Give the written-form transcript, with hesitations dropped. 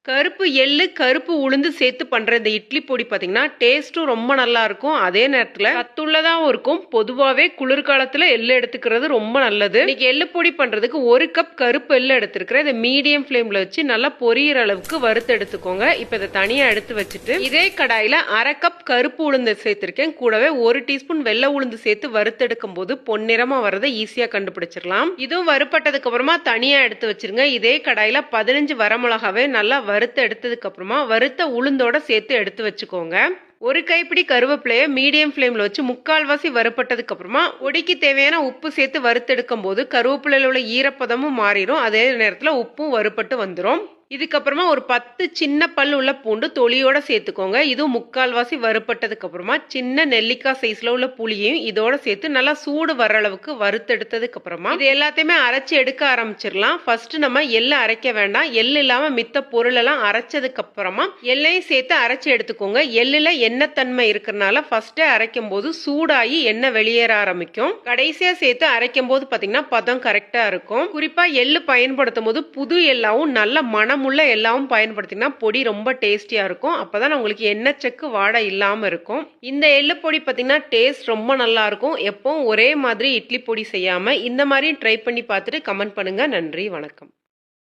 கருப்பு எள்ளு, கருப்பு உளுந்து சேர்த்து பண்ற இந்த இட்லி பொடி பார்த்தீங்கன்னா, டேஸ்ட்டும் ரொம்ப நல்லா இருக்கும். அதே நேரத்துல சத்துள்ளதாவும் இருக்கும். பொதுவாவே குளிர்காலத்துல எள்ளு எடுத்துக்கிறது ரொம்ப நல்லது. இன்னைக்கு எள்ளு பொடி பண்றதுக்கு 1 கப் கருப்பு எள்ளு எடுத்துருக்கிறேன். இதை மீடியம் ஃப்ளேம்ல வச்சு நல்லா பொரியிற அளவுக்கு வறுத்து எடுத்துக்கோங்க. இப்ப இதை தனியா எடுத்து வச்சுட்டு இதே கடாயில 1/2 கப் கருப்பு உளுந்து சேர்த்திருக்கேன். கூடவே 1 டீஸ்பூன் வெள்ளை உளுந்து சேர்த்து வறுத்தெடுக்கும் போது பொன்னிறமா வரதை ஈஸியா கண்டுபிடிச்சிடலாம். இதுவும் வறுப்பட்டதுக்கு அப்புறமா தனியா எடுத்து வச்சிருங்க. இதே கடாயில 15 வரமிளகாவே நல்லா வறுத்து எடுத்ததுக்கு அப்புறமா வறுத்த உளுந்தோட சேர்த்து எடுத்து வச்சுக்கோங்க. ஒரு கைப்பிடி கருவேப்பிலைய மீடியம் ஃப்ளேம்ல வச்சு 3/4 வறுப்பட்டதுக்கு அப்புறமா பொடிக்கு தேவையான உப்பு சேர்த்து வறுத்தெடுக்கும் போது கருவேப்பிலையில உள்ள ஈரப்பதமும் மாறிடும். அதே நேரத்துல உப்பும் வறுப்பட்டு வந்துடும். இதுக்கப்புறமா ஒரு 10 சின்ன பல் உள்ள பூண்டு தொலியோட சேர்த்துக்கோங்க. இதுவும் 3/4 வறுப்பட்டதுக்கு அப்புறமா சின்ன நெல்லிக்காய் சைஸ்ல உள்ள புளியையும் இதோட சேர்த்து நல்லா சூடு வர்ற அளவுக்கு வறுத்தெடுத்ததுக்கு அப்புறமா இது எல்லாத்தையுமே அரைச்சி எடுக்க ஆரம்பிச்சிடலாம். ஃபர்ஸ்ட் நம்ம எள்ளு அரைக்க வேண்டாம். எள்ளு இல்லாம மித்த பொருள் எல்லாம் அரைச்சதுக்கு அப்புறமா எள்ளையும் சேர்த்து அரைச்சி எடுத்துக்கோங்க. எள்ளுல எண்ணெய் தன்மை இருக்கிறதுனால ஃபர்ஸ்டே அரைக்கும் போது சூடாகி எண்ணெய் வெளியேற ஆரம்பிக்கும். கடைசியா சேர்த்து அரைக்கும் போது பாத்தீங்கன்னா பதம் கரெக்டா இருக்கும். குறிப்பா எள்ளு பயன்படுத்தும் போது புது எள்ளாவும் நல்ல மனமுள்ள எல்லாம் பயன்படுத்தினா பொடி ரொம்ப டேஸ்டியா இருக்கும். அப்பதான் உங்களுக்கு எண்ணெய் செக்கு வாடை இல்லாம இருக்கும். இந்த எள்ளு பொடி பார்த்தீங்கன்னா டேஸ்ட் ரொம்ப நல்லா இருக்கும். எப்பவும் ஒரே மாதிரி இட்லி பொடி செய்யாம இந்த மாதிரி ட்ரை பண்ணி பார்த்துட்டு கமெண்ட் பண்ணுங்க. நன்றி, வணக்கம்.